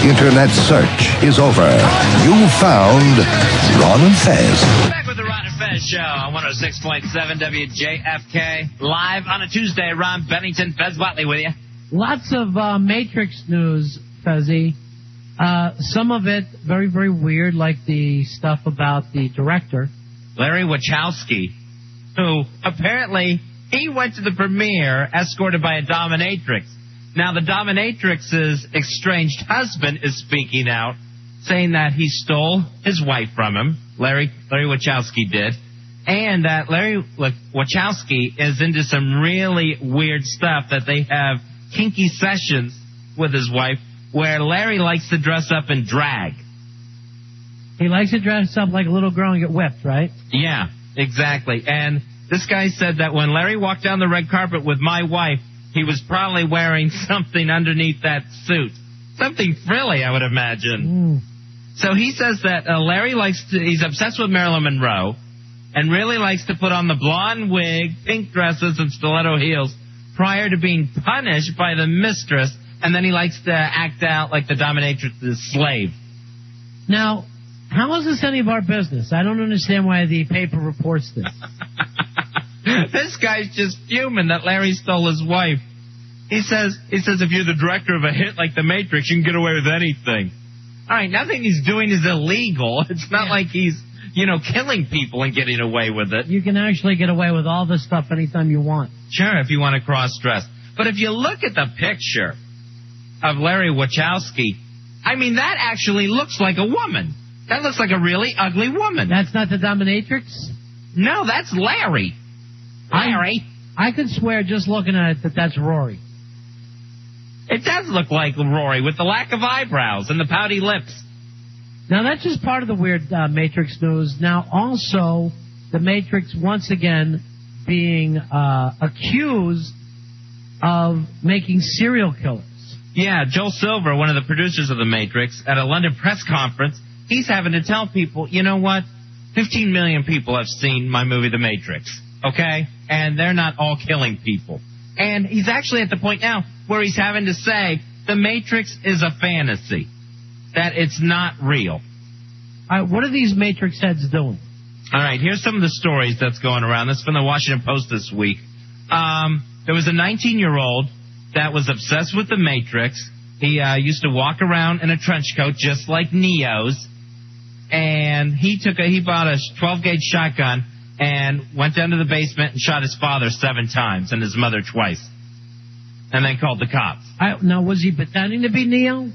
Internet search is over. You found Ron and Fez. Back with the Ron and Fez show on 106.7 WJFK. Live on a Tuesday. Ron Bennington, Fez Watley with you. Lots of Matrix news, Fezzy. Some of it very, very weird, like the stuff about the director. Larry Wachowski, who apparently he went to the premiere escorted by a dominatrix. Now, the dominatrix's estranged husband is speaking out, saying that he stole his wife from him, Larry Wachowski did, and that Larry Wachowski is into some really weird stuff, that they have kinky sessions with his wife where Larry likes to dress up in drag. He likes to dress up like a little girl and get whipped, right? Yeah, exactly. And this guy said that when Larry walked down the red carpet with my wife, he was probably wearing something underneath that suit. Something frilly, I would imagine. So he says that Larry he's obsessed with Marilyn Monroe and really likes to put on the blonde wig, pink dresses, and stiletto heels prior to being punished by the mistress, and then he likes to act out like the dominatrix's slave. Now, how is this any of our business? I don't understand why the paper reports this. This guy's just fuming that Larry stole his wife. He says if you're the director of a hit like The Matrix, you can get away with anything. All right, nothing he's doing is illegal. It's not like he's, killing people and getting away with it. You can actually get away with all this stuff anytime you want. Sure, if you want to cross-dress. But if you look at the picture of Larry Wachowski, I mean, that actually looks like a woman. That looks like a really ugly woman. That's not the dominatrix? No, that's Larry. Larry. I could swear just looking at it that that's Rory. It does look like Rory with the lack of eyebrows and the pouty lips. Now, that's just part of the weird Matrix news. Now, also, the Matrix, once again, being accused of making serial killers. Yeah, Joel Silver, one of the producers of The Matrix, at a London press conference, he's having to tell people, you know what? 15 million people have seen my movie The Matrix, okay? And they're not all killing people. And he's actually at the point now where he's having to say The Matrix is a fantasy, that it's not real. All right, what are these Matrix heads doing? All right, here's some of the stories that's going around. This is from the Washington Post this week. There was a 19-year-old that was obsessed with The Matrix. He used to walk around in a trench coat just like Neo's. And he bought a 12-gauge shotgun and went down to the basement and shot his father 7 times and his mother twice. And then called the cops. Now, was he pretending to be Neo?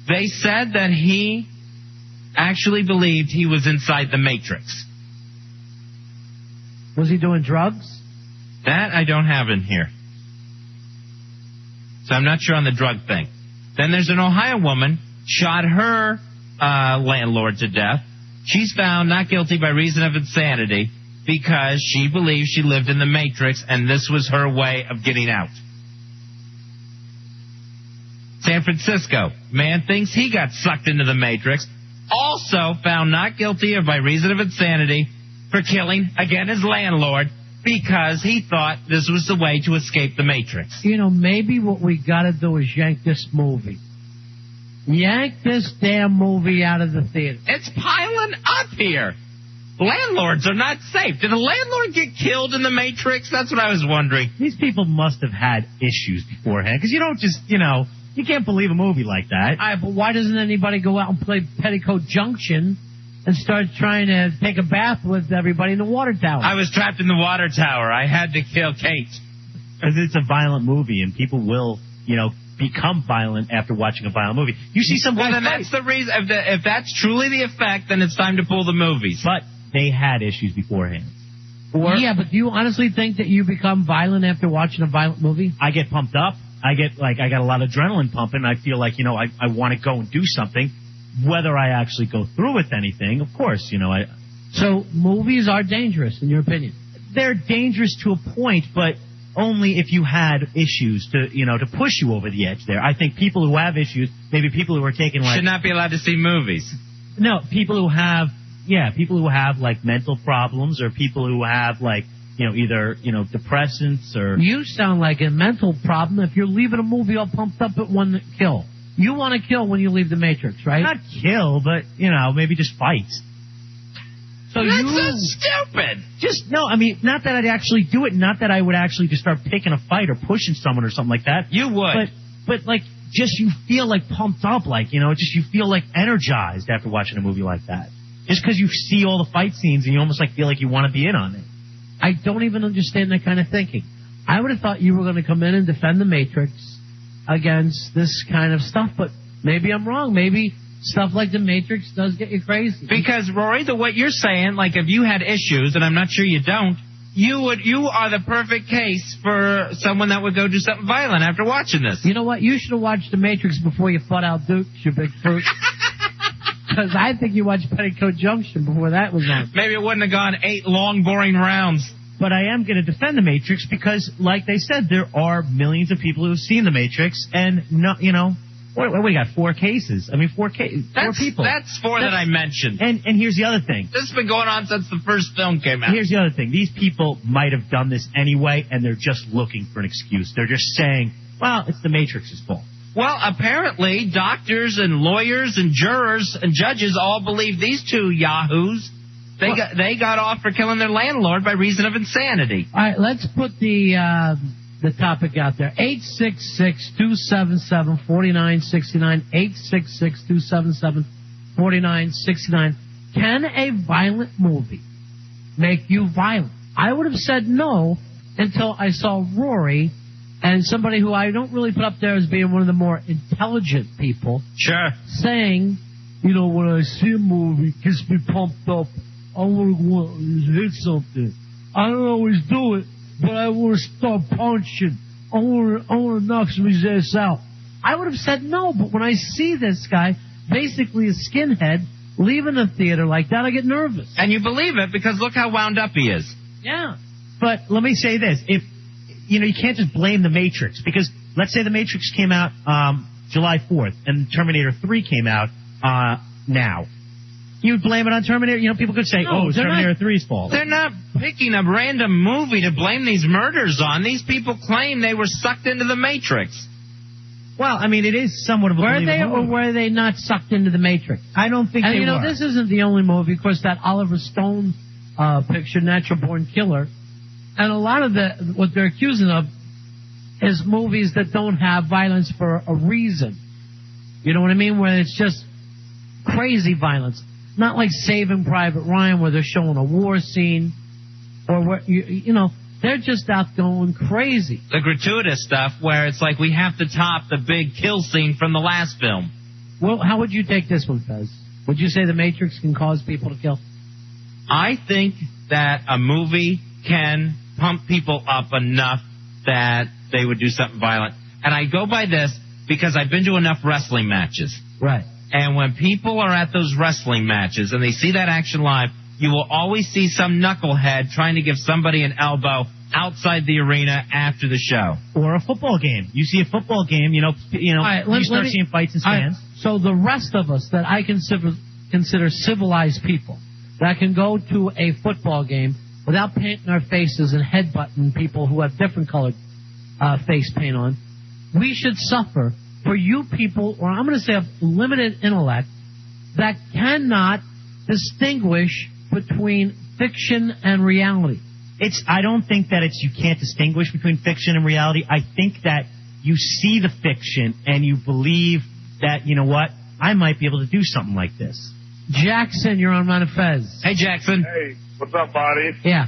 They said that he actually believed he was inside the Matrix. Was he doing drugs? That I don't have in here. So I'm not sure on the drug thing. Then there's an Ohio woman, shot her landlord to death. She's found not guilty by reason of insanity because she believes she lived in the Matrix and this was her way of getting out. San Francisco, man thinks he got sucked into the Matrix. Also found not guilty or by reason of insanity for killing, again, his landlord because he thought this was the way to escape the Matrix. Maybe what we got to do is yank this movie. Yank this damn movie out of the theater. It's piling up here. Landlords are not safe. Did a landlord get killed in the Matrix? That's what I was wondering. These people must have had issues beforehand, because you don't just, you can't believe a movie like that. But why doesn't anybody go out and play Petticoat Junction and start trying to take a bath with everybody in the water tower? I was trapped in the water tower. I had to kill Kate. Because it's a violent movie, and people will, become violent after watching a violent movie. You see some guys then fight. That's the reason. If that's truly the effect, then it's time to pull the movies. But they had issues beforehand. Yeah, but do you honestly think that you become violent after watching a violent movie? I get pumped up. I got a lot of adrenaline pumping. I feel like, I want to go and do something. Whether I actually go through with anything, of course, So movies are dangerous, in your opinion? They're dangerous to a point, but only if you had issues to push you over the edge there. I think people who have issues, maybe people who are taking should not be allowed to see movies. No, people who have mental problems, or people who have either depressants or. You sound like a mental problem if you're leaving a movie all pumped up at one kill. You want to kill when you leave the Matrix, right? Not kill, but, maybe just fight. So That's you so stupid. Not that I'd actually do it, not that I would actually just start picking a fight or pushing someone or something like that. You would. But like, just you feel like pumped up, like, just you feel like energized after watching a movie like that. Just because you see all the fight scenes and you almost like feel like you want to be in on it. I don't even understand that kind of thinking. I would have thought you were going to come in and defend the Matrix against this kind of stuff, but maybe I'm wrong. Maybe stuff like the Matrix does get you crazy. Because, Rory, what you're saying, like if you had issues, and I'm not sure you don't, you are the perfect case for someone that would go do something violent after watching this. You know what? You should have watched the Matrix before you fought out Dukes, you big fruit. Because I think you watched Petticoat Junction before that was on. Maybe it wouldn't have gone 8 long, boring rounds. But I am going to defend the Matrix because, like they said, there are millions of people who have seen the Matrix, and what we got? 4 cases. I mean, 4 people. That's 4 that I mentioned. And here's the other thing. This has been going on since the first film came out. Here's the other thing. These people might have done this anyway, and they're just looking for an excuse. They're just saying, well, it's the Matrix's fault. Well, apparently, doctors and lawyers and jurors and judges all believe these 2 yahoos. They got off for killing their landlord by reason of insanity. All right, let's put the topic out there. 866-277-4969. 866-277-4969. Can a violent movie make you violent? I would have said no until I saw Rory and somebody who I don't really put up there as being one of the more intelligent people. Sure. Saying, when I see a movie, it gets me pumped up. I want to hit something. I don't always do it, but I want to start punching. I want to knock somebody's ass out. I would have said no, but when I see this guy, basically a skinhead, leaving the theater like that, I get nervous. And you believe it because look how wound up he is. Yeah. But let me say this. If you can't just blame the Matrix, because let's say the Matrix came out July 4th and Terminator 3 came out now. You would blame it on Terminator? People could say, it's Terminator 3's fault. They're not picking a random movie to blame these murders on. These people claim they were sucked into the Matrix. Well, it is somewhat of a Were they movie. or were they not sucked into the Matrix? I don't think they were. This isn't the only movie. Of course, that Oliver Stone picture, Natural Born Killer. And a lot of what they're accusing of is movies that don't have violence for a reason. You know what I mean? Where it's just crazy violence. Not like Saving Private Ryan where they're showing a war scene or where, they're just out going crazy. The gratuitous stuff where it's like we have to top the big kill scene from the last film. Well, how would you take this one, Fez? Would you say The Matrix can cause people to kill? I think that a movie can pump people up enough that they would do something violent. And I go by this because I've been to enough wrestling matches. Right. And when people are at those wrestling matches and they see that action live, you will always see some knucklehead trying to give somebody an elbow outside the arena after the show. Or a football game. You see a football game, you start seeing fights in stands. So the rest of us that I consider civilized people, that can go to a football game without painting our faces and headbutting people who have different colored face paint on, we should suffer for you people, or I'm going to say of limited intellect, that cannot distinguish between fiction and reality. I don't think that you can't distinguish between fiction and reality. I think that you see the fiction and you believe that, I might be able to do something like this. Jackson, you're on Ron and Fez. Hey, Jackson. Hey, what's up, buddy? Yeah.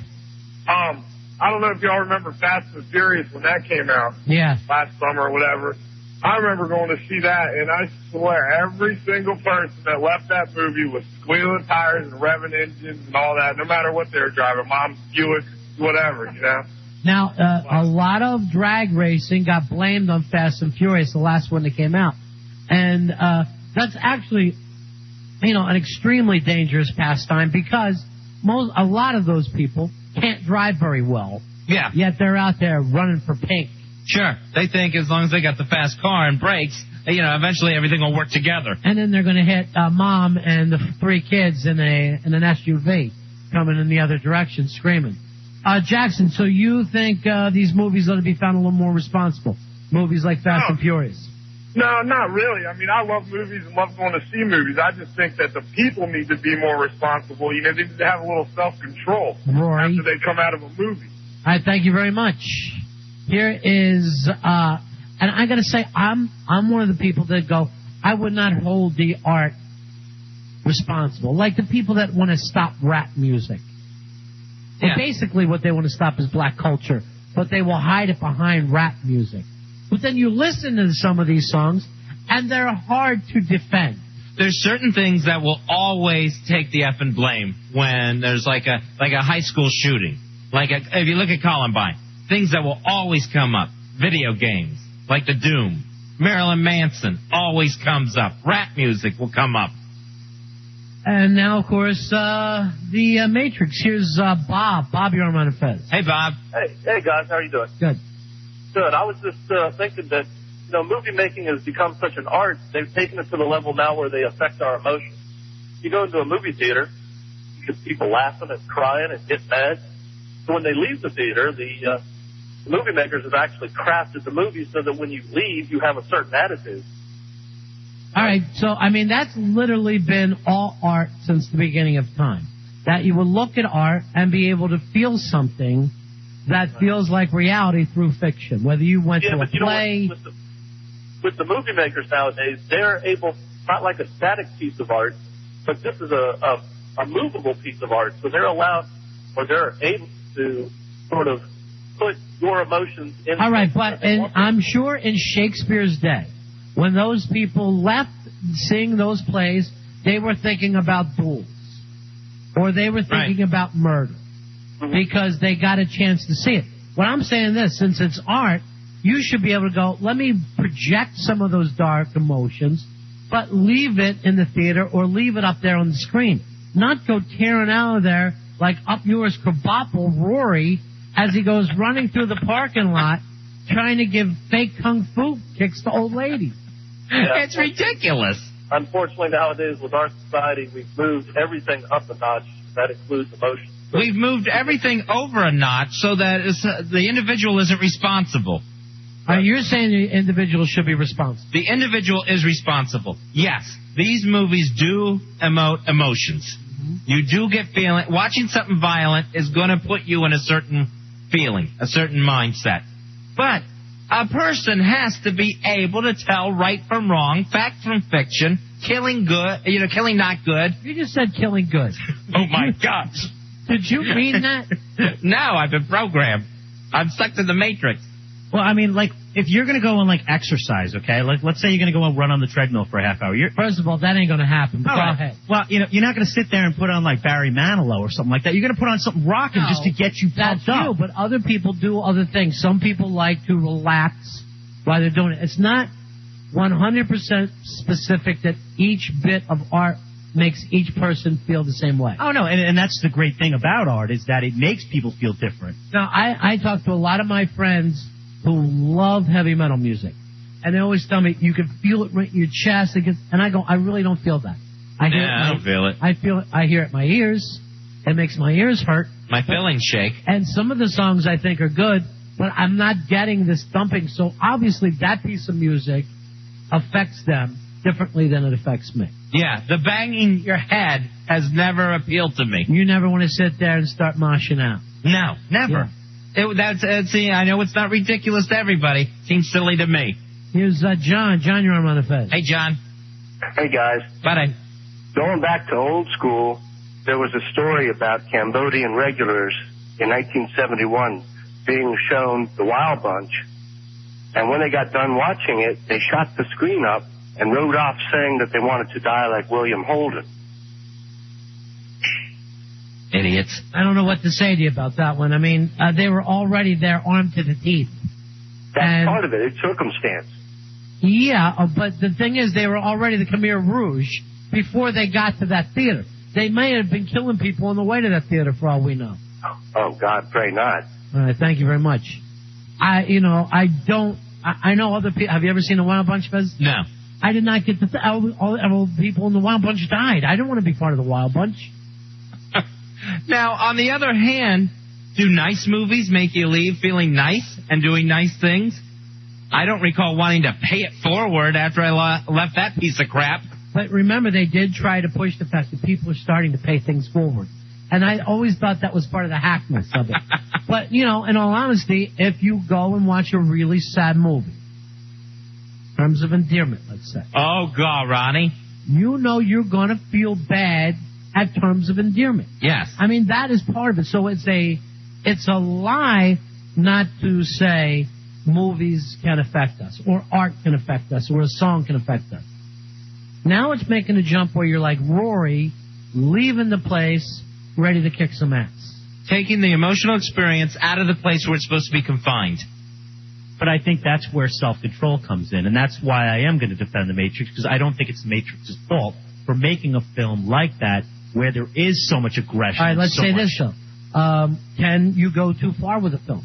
I don't know if y'all remember Fast and Furious when that came out. Yeah. Last summer or whatever. I remember going to see that, and I swear every single person that left that movie was squealing tires and revving engines and all that, no matter what they were driving, Mom's Buick, whatever, Now, a lot of drag racing got blamed on Fast and Furious, the last one that came out. And that's actually, an extremely dangerous pastime because a lot of those people can't drive very well. Yeah. Yet they're out there running for pink. Sure. They think as long as they got the fast car and brakes, eventually everything will work together. And then they're going to hit Mom and the 3 kids in an SUV coming in the other direction screaming. Jackson, so you think these movies ought to be found a little more responsible? Movies like Fast and Furious? No, not really. I mean, I love movies and love going to see movies. I just think that the people need to be more responsible. You know, they need to have a little self-control Rory. after they come out of a movie. All right, thank you very much. Here is, and I got to say, I'm one of the people that go, I would not hold the art responsible. Like the people that want to stop rap music. And basically what they want to stop is black culture, but they will hide it behind rap music. But then you listen to some of these songs, and they're hard to defend. There's certain things that will always take the effing blame when there's like a high school shooting. If you look at Columbine, things that will always come up. Video games, like the Doom. Marilyn Manson always comes up. Rap music will come up. And now, of course, the Matrix. Here's Bob. Bob, you're on Fez. Hey, Bob. Hey, guys, how are you doing? Good. Good. I was just thinking that, movie making has become such an art. They've taken it to the level now where they affect our emotions. You go into a movie theater, you get people laughing and crying and get mad. So when they leave the theater, the movie makers have actually crafted the movie so that when you leave, you have a certain attitude. All right, so, I mean, that's literally been all art since the beginning of time. That you will look at art and be able to feel something that feels like reality through fiction. Whether you went to a play... With the movie makers nowadays, they're able, not like a static piece of art, but this is a movable piece of art. So they're allowed, or they're able to sort of put your emotions in... All right, but I'm sure in Shakespeare's day, when those people left seeing those plays, they were thinking about duels. Or they were thinking about murder. Because they got a chance to see it. What I'm saying is, since it's art, you should be able to go, let me project some of those dark emotions, but leave it in the theater or leave it up there on the screen. Not go tearing out of there like up yours Krabappel, Rory, as he goes running through the parking lot trying to give fake kung fu kicks to old ladies. Yeah. It's ridiculous. Unfortunately, nowadays, with our society, we've moved everything up a notch. That includes emotions. We've moved everything over a notch so that the individual isn't responsible. You're saying the individual should be responsible. The individual is responsible. Yes, these movies do emote emotions. Mm-hmm. You do get feeling. Watching something violent is going to put you in a certain feeling, a certain mindset. But a person has to be able to tell right from wrong, fact from fiction, killing good, killing not good. You just said killing good. Oh, my gosh. Did you mean that? No, I've been programmed. I'm stuck to the Matrix. Well, I mean, like, if you're going to go and, exercise, okay? Like, let's say you're going to go and run on the treadmill for a half hour. First of all, that ain't going to happen. Go ahead. Well, you're not going to sit there and put on, Barry Manilow or something like that. You're going to put on something rocking just to get you pumped up. That's true, but other people do other things. Some people like to relax while they're doing it. It's not 100% specific that each bit of art makes each person feel the same way. Oh, no, and that's the great thing about art is that it makes people feel different. Now, I talk to a lot of my friends who love heavy metal music, and they always tell me, you can feel it right in your chest, and I go, I really don't feel that. I don't feel it. I feel it. I hear it in my ears. It makes my ears hurt. My feelings shake. And some of the songs I think are good, but I'm not getting this thumping, so obviously that piece of music affects them differently than it affects me. Yeah, the banging your head has never appealed to me. You never want to sit there and start moshing out. No, Yeah. never. See, I know it's not ridiculous to everybody. Seems silly to me. Here's John. John, you're on the Fez. Hey, John. Hey, guys. Buddy. Going back to old school, there was a story about Cambodian regulars in 1971 being shown The Wild Bunch. And when they got done watching it, they shot the screen up and rode off saying that they wanted to die like William Holden. Idiots. I don't know what to say to you about that one. I mean, they were already there armed to the teeth. That's part of it. It's circumstance. Yeah, but the thing is, they were already the Khmer Rouge before they got to that theater. They may have been killing people on the way to that theater, for all we know. Oh, God, pray not. All right, thank you very much. I know other people. Have you ever seen the Wild Bunch, Fez? No. I did not get all the people in the Wild Bunch died. I didn't want to be part of the Wild Bunch. Now, on the other hand, do nice movies make you leave feeling nice and doing nice things? I don't recall wanting to pay it forward after I left that piece of crap. But remember, they did try to push the fact that people are starting to pay things forward. And I always thought that was part of the hackness of it. But, in all honesty, if you go and watch a really sad movie, in terms of endearment, let's say. Oh, God, Ronnie. You know you're going to feel bad at terms of endearment. Yes. I mean, that is part of it. So it's a lie not to say movies can affect us, or art can affect us, or a song can affect us. Now it's making a jump where you're like Rory, leaving the place, ready to kick some ass. Taking the emotional experience out of the place where it's supposed to be confined. But I think that's where self-control comes in, and that's why I am going to defend The Matrix, because I don't think it's The Matrix's fault for making a film like that where there is so much aggression. All right, let's say this, though. Can you go too far with a film?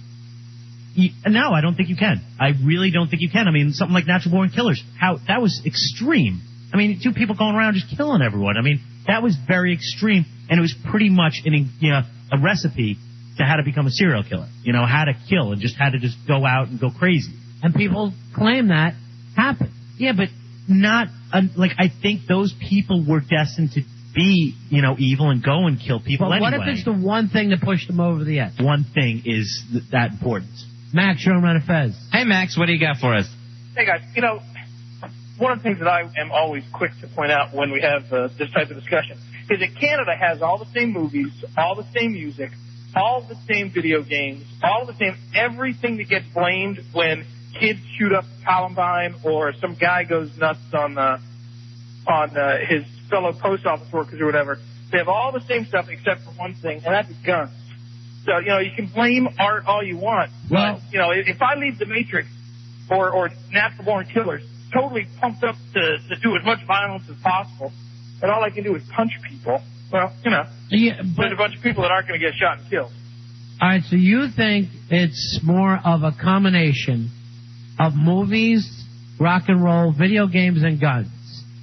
No, I don't think you can. I really don't think you can. I mean, something like Natural Born Killers, that was extreme. I mean, two people going around just killing everyone. I mean, that was very extreme, and it was pretty much a recipe to how to become a serial killer. How to kill and just how to just go out and go crazy. And people claim that happened. Yeah, but not I think those people were destined to be evil and go and kill people But anyway. what if it's the one thing that pushed them over the edge? One thing is that important. Max, you're on Ron and Fez. Hey, Max, what do you got for us? Hey, guys, one of the things that I am always quick to point out when we have this type of discussion is that Canada has all the same movies, all the same music, all the same video games, all the same everything that gets blamed when kids shoot up Columbine or some guy goes nuts on his fellow post office workers or whatever. They have all the same stuff except for one thing, and that's guns. So, you can blame art all you want. Well, but, if I leave The Matrix or Natural Born Killers totally pumped up to do as much violence as possible, and all I can do is punch people, well, yeah, there's a bunch of people that aren't going to get shot and killed. All right, so you think it's more of a combination of movies, rock and roll, video games, and guns?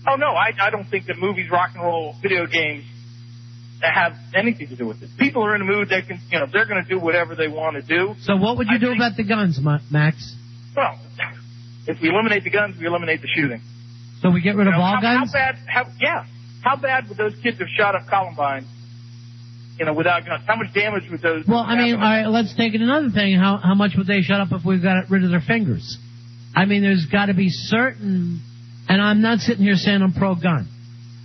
Oh, no, I don't think that movies, rock and roll, video games have anything to do with it. People are in a mood, they can, they're going to do whatever they want to do. So what would you do about the guns, Max? Well, if we eliminate the guns, we eliminate the shooting. So we get rid of all guns? How bad would those kids have shot up Columbine, without guns? How much damage would those... Well, I mean, all right, let's take it another thing. How much would they shut up if we got rid of their fingers? I mean, there's got to be certain... And I'm not sitting here saying I'm pro-gun,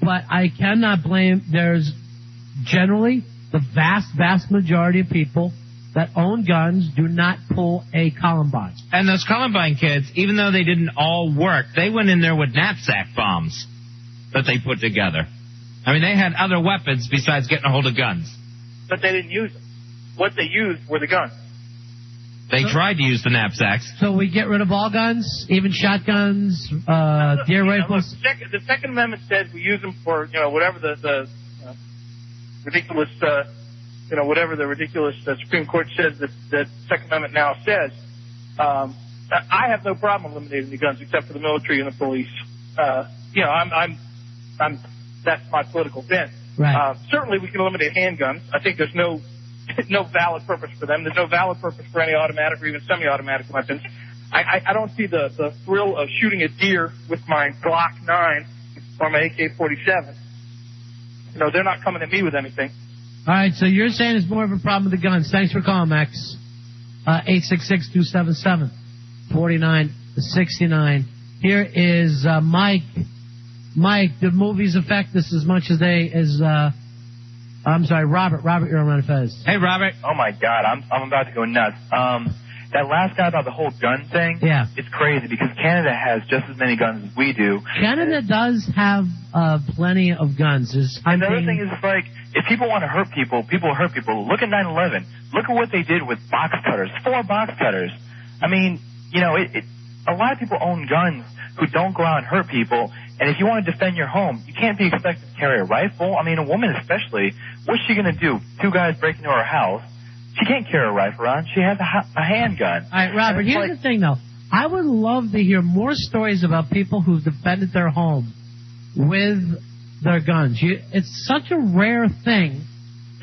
but I cannot blame... There's generally the vast, vast majority of people that own guns do not pull a Columbine. And those Columbine kids, even though they didn't all work, they went in there with knapsack bombs that they put together. I mean, they had other weapons besides getting a hold of guns. But they didn't use them. What they used were the guns. They tried to use the knapsacks. So we get rid of all guns, even shotguns, deer rifles? Look, the Second Amendment says we use them for, whatever the ridiculous, whatever the ridiculous Supreme Court says that Second Amendment now says. I have no problem eliminating the guns except for the military and the police. That's my political bent. Right. Certainly we can eliminate handguns. I think there's no valid purpose for them. There's no valid purpose for any automatic or even semi-automatic weapons. I don't see the thrill of shooting a deer with my Glock 9 or my AK-47. They're not coming at me with anything. All right, so you're saying it's more of a problem with the guns. Thanks for calling, Max. 866-277-4969. Here is Mike. Mike, do movies affect us as much as I'm sorry, Robert. Robert, you're on Ron and Fez. Hey, Robert. Oh, my God. I'm about to go nuts. That last guy about the whole gun thing, yeah, it's crazy because Canada has just as many guns as we do. Canada does have plenty of guns. And the other thing is, if people want to hurt people, people hurt people. Look at 9/11. Look at what they did with box cutters, 4 box cutters. I mean, a lot of people own guns who don't go out and hurt people. And if you want to defend your home, you can't be expected to carry a rifle. I mean, a woman especially, what's she going to do? 2 guys break into her house. She can't carry a rifle around. She has a handgun. All right, Robert, here's the thing, though. I would love to hear more stories about people who've defended their home with their guns. It's such a rare thing,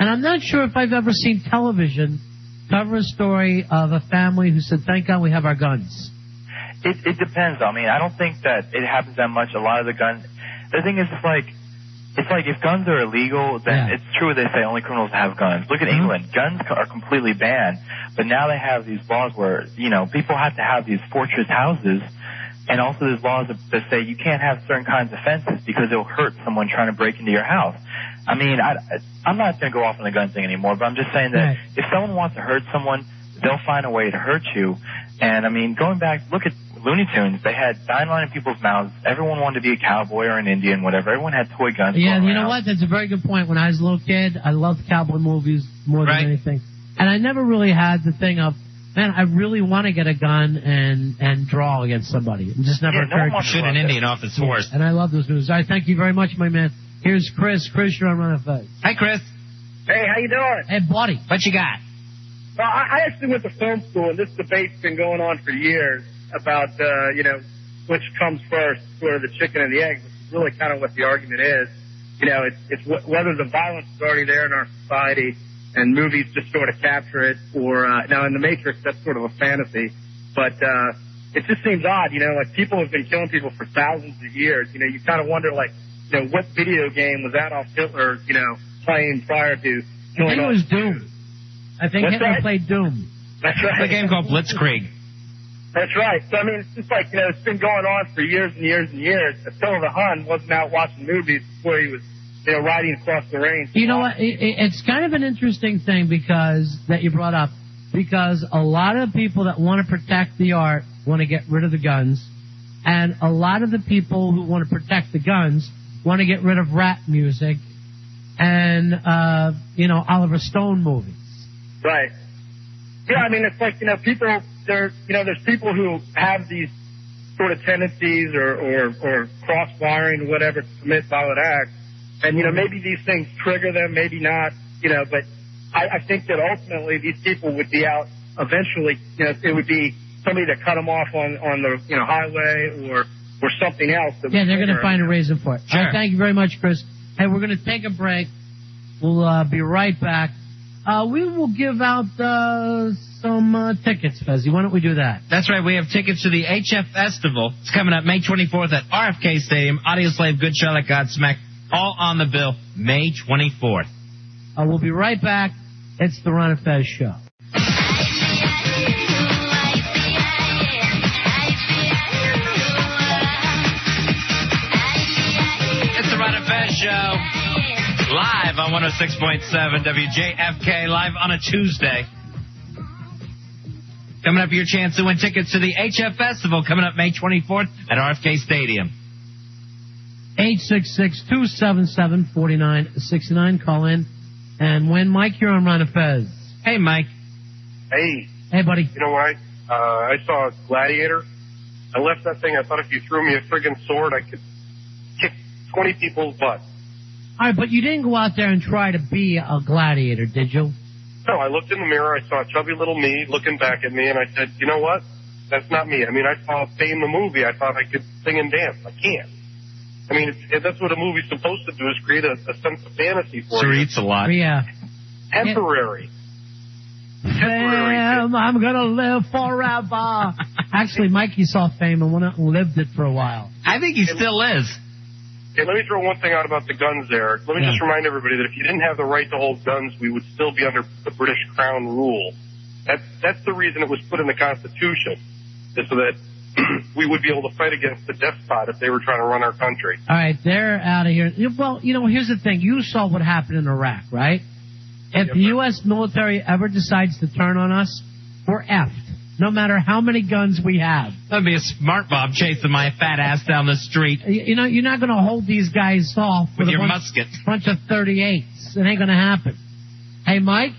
and I'm not sure if I've ever seen television cover a story of a family who said, thank God we have our guns. It depends. I mean, I don't think that it happens that much. A lot of the guns. The thing is, it's like if guns are illegal, then it's true they say only criminals have guns. Look at England. Guns are completely banned, but now they have these laws where, you know, people have to have these fortress houses, and also there's laws that say you can't have certain kinds of fences because it'll hurt someone trying to break into your house. I mean, I'm not going to go off on the gun thing anymore, but I'm just saying that if someone wants to hurt someone, they'll find a way to hurt you. And, I mean, going back, look at Looney Tunes. They had dynamite in people's mouths. Everyone wanted to be a cowboy or an Indian, whatever. Everyone had toy guns. Yeah, you know what? That's a very good point. When I was a little kid, I loved cowboy movies more than anything. And I never really had the thing of, man, I really want to get a gun and draw against somebody. It just never occurred to me. Shoot an Indian off his horse. And I love those movies. All right, thank you very much, my man. Here's Chris. Chris, you're on Run FA. Hi, Chris. Hey, how you doing? Hey, buddy. What you got? Well, I actually went to film school, and this debate's been going on for years about, you know, which comes first, sort of the chicken and the egg, which is really kind of what the argument is. You know, it's whether the violence is already there in our society and movies just sort of capture it, or, now in The Matrix, that's sort of a fantasy. But, it just seems odd, you know, like people have been killing people for thousands of years. You know, you kind of wonder, like, you know, what video game was Adolf Hitler, you know, playing prior to killing I think it was Doom. I think Hitler played Doom. That's right. It's a game called Blitzkrieg. That's right. So, I mean, it's just like, you know, it's been going on for years and years and years. Attila the Hun wasn't out watching movies before he was, you know, riding across the range. You know what? It's kind of an interesting thing that you brought up, because a lot of people that want to protect the art want to get rid of the guns, and a lot of the people who want to protect the guns want to get rid of rap music and, you know, Oliver Stone movies. Right. Yeah, I mean, it's like, you know, there's people who have these sort of tendencies or cross-wiring or whatever to commit violent acts. And, you know, maybe these things trigger them, maybe not, you know, but I think that ultimately these people would be out eventually, you know, it would be somebody to cut them off on the, you know, highway or something else. That they're going to find a reason for it. Sure. All right, thank you very much, Chris. Hey, we're going to take a break. We'll be right back. We will give out some tickets, Fezzi. Why don't we do that? That's right. We have tickets to the HF Festival. It's coming up May 24th at RFK Stadium. Audioslave, Good Charlotte, Godsmack, all on the bill, May 24th. We'll be right back. It's the Ron and Fez Show. It's the Ron and Fez Show. Live on 106.7 WJFK, live on a Tuesday. Coming up, your chance to win tickets to the HF Festival coming up May 24th at RFK Stadium. 866-277-4969. Call in and win. Mike, you're on Ron and Fez. Hey, Mike. Hey. Hey, buddy. You know what? I saw Gladiator. I left that thing. I thought if you threw me a friggin' sword, I could kick 20 people's butts. All right, but you didn't go out there and try to be a gladiator, did you? No, I looked in the mirror. I saw chubby little me looking back at me, and I said, you know what? That's not me. I mean, I saw Fame the movie. I thought I could sing and dance. I can't. I mean, that's what a movie's supposed to do, is create a sense of fantasy for Sure you. eats a lot. Yeah. Temporary. Fame, I'm going to live forever. Actually, Mikey saw Fame and went out and lived it for a while. I think he still is. Okay, let me throw one thing out about the guns there. Let me just remind everybody that if you didn't have the right to hold guns, we would still be under the British Crown rule. That's the reason it was put in the Constitution, is so that we would be able to fight against the despot if they were trying to run our country. All right, they're out of here. Well, you know, here's the thing. You saw what happened in Iraq, right? If the U.S. military ever decides to turn on us, we're effed. No matter how many guns we have. That'd be a smart Bob chasing my fat ass down the street. You know, you're not going to hold these guys off with your musket. Bunch of 38s. It ain't going to happen. Hey, Mike.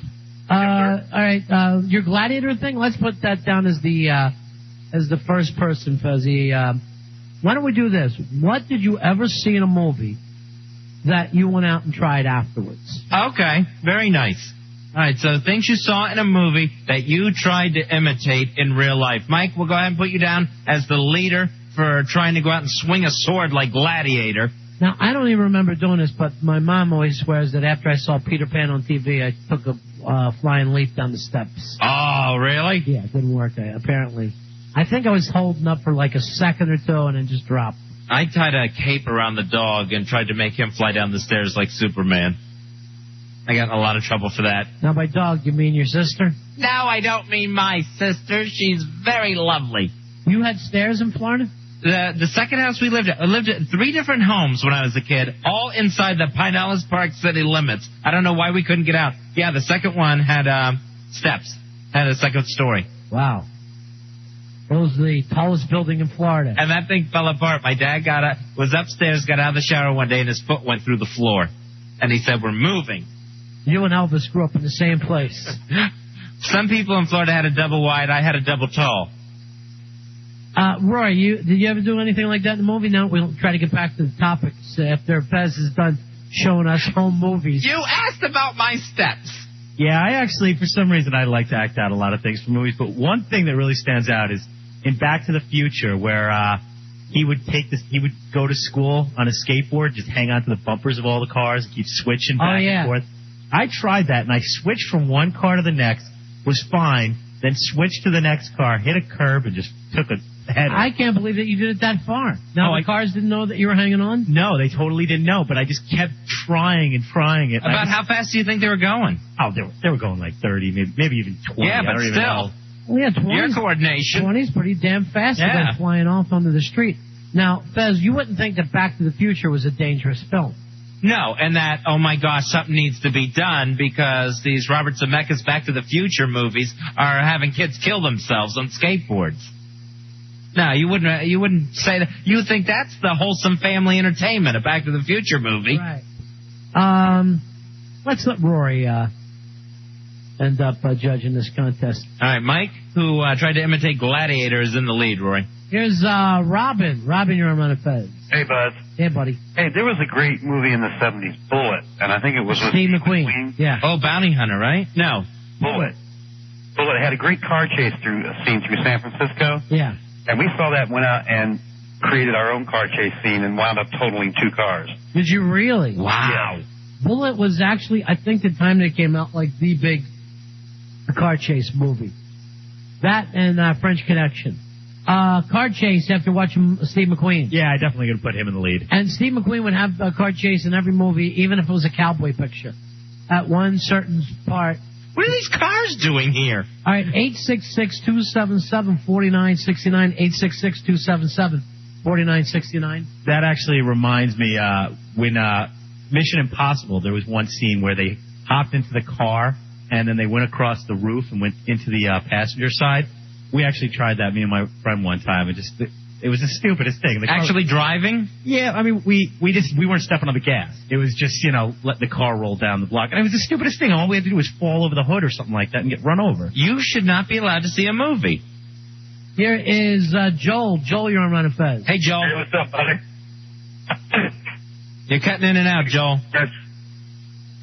All right. Your gladiator thing. Let's put that down as the first person, Fuzzy. Why don't we do this? What did you ever see in a movie that you went out and tried afterwards? Okay. Very nice. All right, so things you saw in a movie that you tried to imitate in real life. Mike, we'll go ahead and put you down as the leader for trying to go out and swing a sword like Gladiator. Now, I don't even remember doing this, but my mom always swears that after I saw Peter Pan on TV, I took a flying leap down the steps. Oh, really? Yeah, it didn't work, apparently. I think I was holding up for like a second or two and then just dropped. I tied a cape around the dog and tried to make him fly down the stairs like Superman. I got in a lot of trouble for that. Now, by dog, you mean your sister? No, I don't mean my sister. She's very lovely. You had stairs in Florida? The second house we lived at, I lived at 3 different homes when I was a kid, all inside the Pinellas Park city limits. I don't know why we couldn't get out. Yeah, the second one had steps, had a second story. Wow. It was the tallest building in Florida. And that thing fell apart. My dad was upstairs, got out of the shower one day, and his foot went through the floor. And he said, "We're moving." You and Elvis grew up in the same place. Some people in Florida had a double wide. I had a double tall. Roy, did you ever do anything like that in the movie? Now we'll try to get back to the topics after Fez is done showing us home movies. You asked about my steps. Yeah, I actually, for some reason, I like to act out a lot of things for movies. But one thing that really stands out is in Back to the Future, where he would go to school on a skateboard, just hang on to the bumpers of all the cars, and keep switching back and forth. I tried that, and I switched from one car to the next, was fine, then switched to the next car, hit a curb, and just took a header. I can't believe that you did it that far. Now, the cars didn't know that you were hanging on? No, they totally didn't know, but I just kept trying and trying it. About how fast do you think they were going? Oh, they were going like 30, maybe even 20. Yeah, but still. Well, yeah, 20. Your coordination. 20's pretty damn fast. Yeah. They're flying off onto the street. Now, Fez, you wouldn't think that Back to the Future was a dangerous film. No, and that, oh my gosh, something needs to be done because these Robert Zemeckis Back to the Future movies are having kids kill themselves on skateboards. No, you wouldn't say that. You would think that's the wholesome family entertainment, a Back to the Future movie. Right. Let's let Rory end up judging this contest. All right, Mike, who tried to imitate Gladiator, is in the lead, Rory. Here's Robin. Robin, you're on a Fez. Hey, Buzz. Hey, buddy. Hey, there was a great movie in the 70s, Bullet, and I think it was with Steve McQueen. Yeah. Oh, Bounty Hunter, right? No. Bullet had a great car chase through San Francisco. Yeah. And we saw that, went out and created our own car chase scene and wound up totaling 2 cars. Did you really? Wow. Yeah. Bullet was actually, I think, the time that it came out, like the big car chase movie. That and French Connection. Car chase after watching Steve McQueen. Yeah, I definitely going to put him in the lead. And Steve McQueen would have a car chase in every movie, even if it was a cowboy picture. At one certain part. What are these cars doing here? All right, 866-277-4969, 866-277-4969. That actually reminds me, when Mission Impossible, there was one scene where they hopped into the car and then they went across the roof and went into the passenger side. We actually tried that, me and my friend, one time. It was the stupidest thing. The actually driving? Yeah, I mean, we weren't stepping on the gas. It was just, let the car roll down the block. And it was the stupidest thing. All we had to do was fall over the hood or something like that and get run over. You should not be allowed to see a movie. Here is Joel. Joel, you're on Run and Fez. Hey, Joel. Hey, what's up, buddy? You're cutting in and out, Joel. Yes.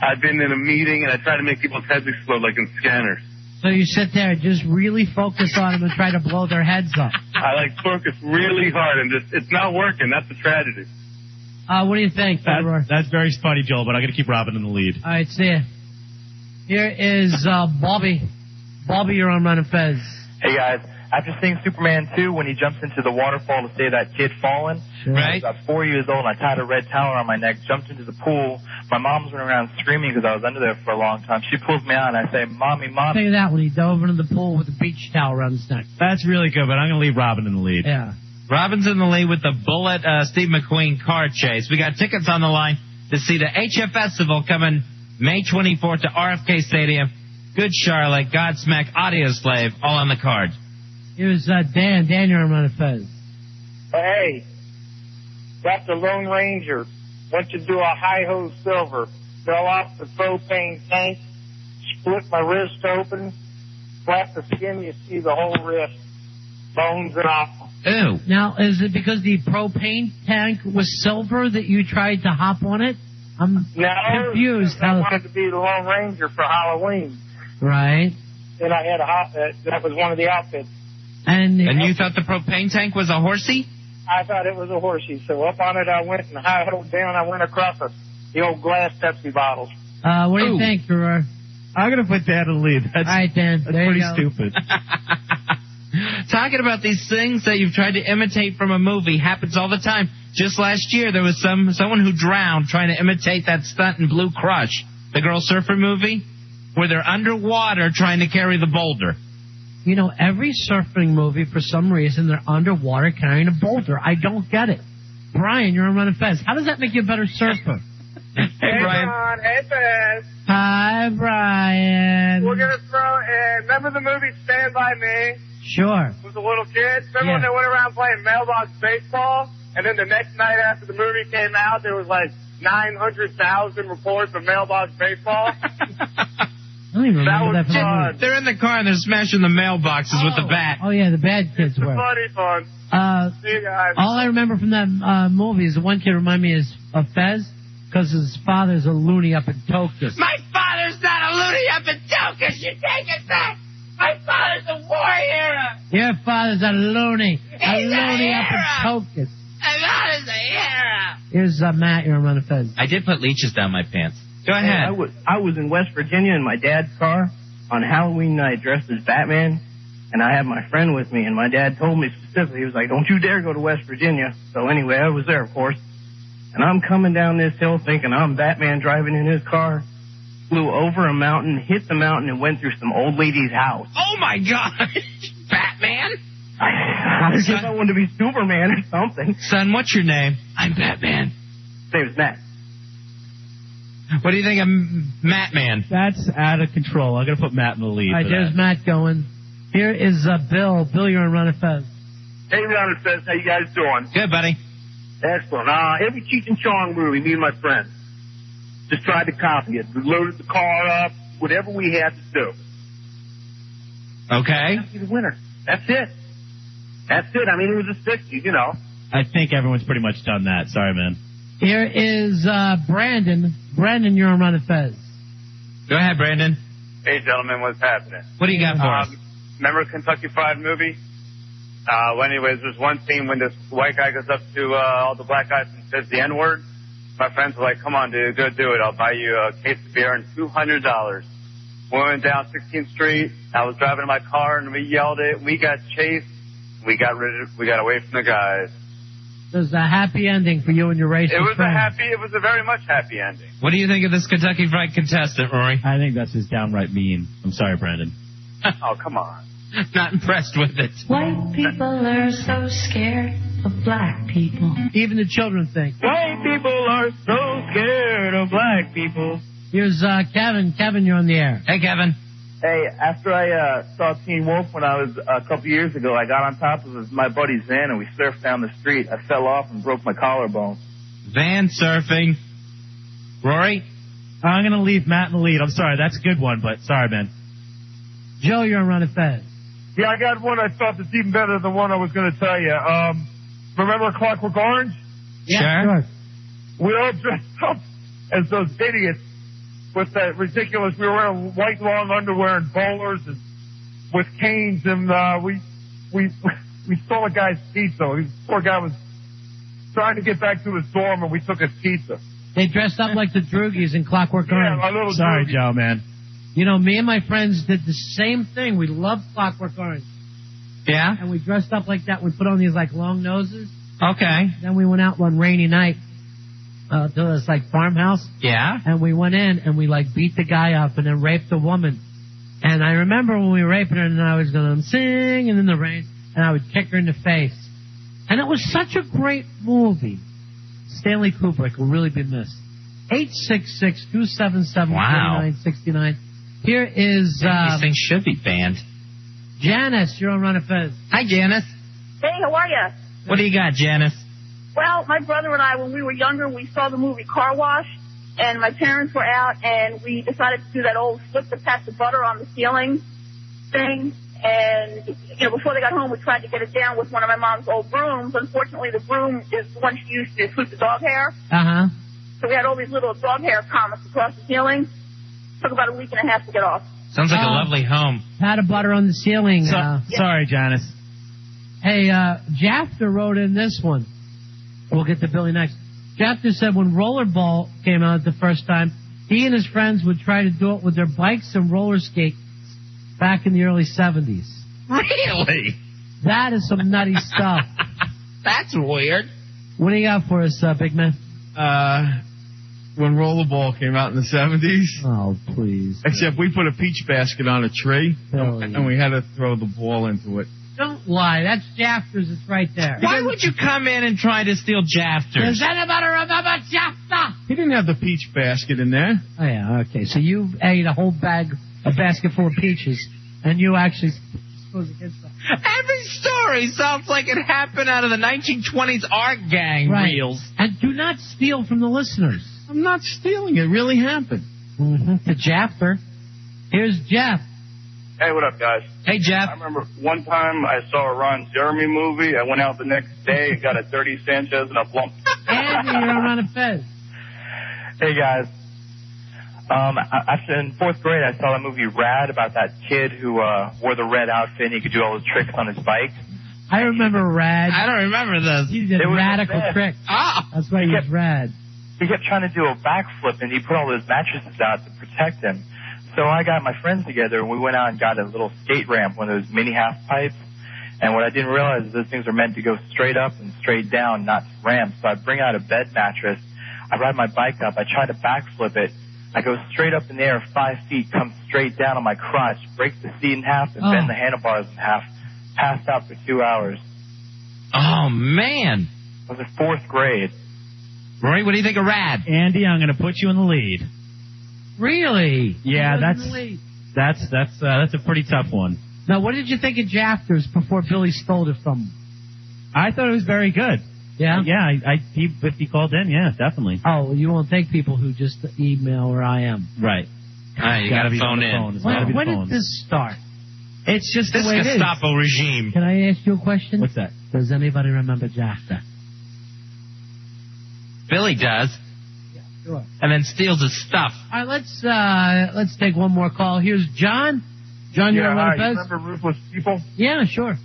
I've been in a meeting, and I try to make people's heads explode like in scanners. So you sit there and just really focus on them and try to blow their heads up. I focus really hard, and it's not working. That's a tragedy. What do you think, Fedor? That's very funny, Joel, but I'm going to keep Robin in the lead. All right, see ya. Here is Bobby. Bobby, you're on Run and Fez. Hey, guys. After seeing Superman 2, when he jumps into the waterfall to save that kid falling, Sure. I was about 4 years old, and I tied a red towel around my neck, jumped into the pool. My mom's running around screaming because I was under there for a long time. She pulls me out, and I say, Mommy, Mommy. Think of that when he dove into the pool with a beach towel around his neck. That's really good, but I'm going to leave Robin in the lead. Yeah. Robin's in the lead with the Bullet Steve McQueen car chase. We got tickets on the line to see the HF Festival coming May 24th to RFK Stadium. Good Charlotte, Godsmack, Audioslave, all on the card. Here's Dan. Dan, you're on Run and Fez. Hey, got the Lone Ranger. Went to do a hi-ho silver. Fell off the propane tank. Split my wrist open. Flap the skin, you see the whole wrist. Bones and all. Ew. Now, is it because the propane tank was silver that you tried to hop on it? I'm confused. I wanted to be the Lone Ranger for Halloween. Right. And I had that was one of the outfits. And you thought the propane tank was a horsey? I thought it was a horsey. So up on it I went, and hi-ho down I went across the old glass Pepsi bottles. What do you think, Gerard? I'm going to put Dan in the lead. All right, Dan. That's there pretty you go. stupid. Talking about these things that you've tried to imitate from a movie happens all the time. Just last year, there was someone who drowned trying to imitate that stunt in Blue Crush, the girl surfer movie, where they're underwater trying to carry the boulder. You know, every surfing movie, for some reason, they're underwater carrying a boulder. I don't get it. Brian, you're on Run and Fez. How does that make you a better surfer? Hey, Brian. Ron. Hey, Fez. Hi, Brian. We're going to throw in, remember the movie Stand By Me? Sure. With the little kids? Remember when they went around playing mailbox baseball? And then the next night after the movie came out, there was like 900,000 reports of mailbox baseball? I don't even remember that from the movie. They're in the car and they're smashing the mailboxes with the bat. Oh, yeah, the bad kids were. Funny fun. See you guys. All I remember from that movie is the one kid remind me of Fez, because his father's a loony up in Tokus. My father's not a loony up in Tokus. You take it back. My father's a war hero. Your father's a loony. A loony up in Tokus. My father's a hero. Here's Matt, you're on Run and Fez. I did put leeches down my pants. Go ahead. I was in West Virginia in my dad's car on Halloween night dressed as Batman, and I had my friend with me, and my dad told me specifically, he was like, don't you dare go to West Virginia. So anyway, I was there, of course, and I'm coming down this hill thinking I'm Batman driving in his car, flew over a mountain, hit the mountain, and went through some old lady's house. Oh, my God. Batman? I guess I wanted to be Superman or something. Son, what's your name? I'm Batman. His name is Matt. What do you think of Matt Man? That's out of control. I'm going to put Matt in the lead. All right, there's Matt going. Here is Bill. Bill, you're on Run and Fez. Hey, Ron and Fez, how you guys doing? Good, buddy. Excellent. Every Cheech and Chong movie, me and my friends just tried to copy it. We loaded the car up, whatever we had to do. Okay. Be the winner. That's it. That's it. I mean, it was the 60s, you know. I think everyone's pretty much done that. Sorry, man. Here is Brandon. Brandon, you're on Run and Fez. Go ahead, Brandon. Hey, gentlemen, what's happening? What do you got for us? Remember Kentucky Fried Movie? Well, anyways, there's one scene when this white guy goes up to all the black guys and says the N-word. My friends were like, come on, dude, go do it. I'll buy you a case of beer and $200. We went down 16th Street. I was driving in my car, and we yelled it. We got chased. We got away from the guys. There's a happy ending for you and your racist friends. It was a very much happy ending. What do you think of this Kentucky Fried contestant, Rory? I think that's just downright mean. I'm sorry, Brandon. Oh, come on. Not impressed with it. White people are so scared of black people. Even the children think. White people are so scared of black people. Here's Kevin. Kevin, you're on the air. Hey, Kevin. Hey, after I saw Teen Wolf when I was a couple years ago, I got on top of my buddy's van and we surfed down the street. I fell off and broke my collarbone. Van surfing. Rory? I'm going to leave Matt in the lead. I'm sorry. That's a good one, but sorry, man. Joe, you're on Run and Fez. Yeah, I got one I thought that's even better than one I was going to tell you. Remember Clockwork Orange? Yeah, sure. We all dressed up as those idiots with that ridiculous, we were wearing white long underwear and bowlers and with canes, and we stole a guy's pizza. The poor guy was trying to get back to his dorm, and we took his pizza. They dressed up like the Droogies in Clockwork Orange. Yeah, my little Sorry, Droogie. Joe, man. You know, me and my friends did the same thing. We loved Clockwork Orange. Yeah? And we dressed up like that. We put on these, like, long noses. Okay. Then we went out one rainy night to this, like, farmhouse. Yeah? And we went in and we, like, beat the guy up and then raped the woman. And I remember when we were raping her and I was going to sing and in the rain and I would kick her in the face. And it was such a great movie. Stanley Kubrick will really be missed. 866-277-4969. Here is... These things should be banned. Janice, you're on Run and Fez. Hi, Janice. Hey, how are you? What do you got, Janice? Well, my brother and I, when we were younger, we saw the movie Car Wash, and my parents were out, and we decided to do that old flip the patch of butter on the ceiling thing. And, you know, before they got home, we tried to get it down with one of my mom's old brooms. Unfortunately, the broom is the one she used to sweep the dog hair. Uh-huh. So we had all these little dog hair comets across the ceiling. Took about a week and a half to get off. Sounds like a lovely home. Pat of butter on the ceiling. Sorry, Janice. Hey, Jafter wrote in this one. We'll get to Billy next. Jafter said when Rollerball came out the first time, he and his friends would try to do it with their bikes and roller skates back in the early 70s. Really? That is some nutty stuff. That's weird. What do you got for us, big man? When Rollerball came out in the 70s. Oh, please. Except we put a peach basket on a tree, and we had to throw the ball into it. Don't lie. That's Jafters. It's right there. Why would you come in and try to steal Jafters? Does anybody remember Jafter? He didn't have the peach basket in there. Oh, yeah, okay. So you ate a whole basket full of peaches, and you actually supposed to get some. Every story sounds like it happened out of the 1920s art gang reels. And do not steal from the listeners. I'm not stealing. It really happened. Mm-hmm. To Jafter. Here's Jeff. Hey, what up, guys? Hey, Jeff. I remember one time I saw a Ron Jeremy movie. I went out the next day and got a Dirty Sanchez and a plump. Andy, you're on a Fez. Hey, guys. After in 4th grade, I saw that movie Rad about that kid who wore the red outfit and he could do all those tricks on his bike. I remember Rad. I don't remember this. He did radical tricks. Ah. That's why he was rad. He kept trying to do a backflip, and he put all his mattresses out to protect him. So I got my friends together, and we went out and got a little skate ramp, one of those mini half pipes. And what I didn't realize is those things are meant to go straight up and straight down, not ramps. So I bring out a bed mattress. I ride my bike up. I try to backflip it. I go straight up in the air 5 feet, come straight down on my crotch, break the seat in half, and bend the handlebars in half. Passed out for 2 hours. Oh, man. I was in 4th grade. Rory, what do you think of Rad? Andy, I'm going to put you in the lead. Really? Yeah, that's a pretty tough one. Now, what did you think of Jafters before Billy stole it from him? I thought it was very good. Yeah? Yeah, if he called in, yeah, definitely. Oh, you won't take people who just email where I am. Right. All right, you got to phone in. When did this start? It's just this the way it is. Gestapo regime. Can I ask you a question? What's that? Does anybody remember Jafter? Billy does. Yeah, sure. And then steals his stuff. All right, let's take one more call. Here's John. John, you're on hi, Fez? you remember Ruthless People? Yeah, sure.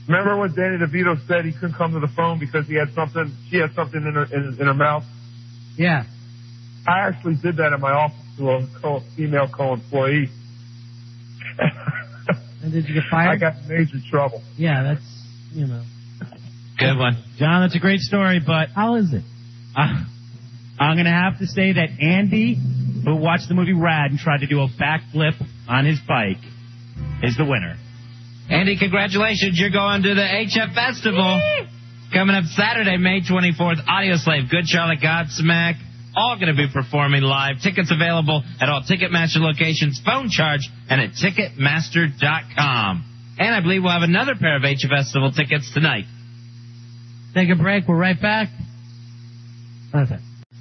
Remember when Danny DeVito said he couldn't come to the phone because she had something in her mouth? Yeah. I actually did that in my office to a female co-employee. And did you get fired? I got in major trouble. Yeah, that's, Good one. John, that's a great story, but how is it? I'm going to have to say that Andy, who watched the movie Rad and tried to do a backflip on his bike, is the winner. Andy, congratulations. You're going to the HF Festival. Coming up Saturday, May 24th. Audioslave, Good Charlotte, Godsmack, all going to be performing live. Tickets available at all Ticketmaster locations, phone charge, and at Ticketmaster.com. And I believe we'll have another pair of HF Festival tickets tonight. Take a break. We're right back. Okay.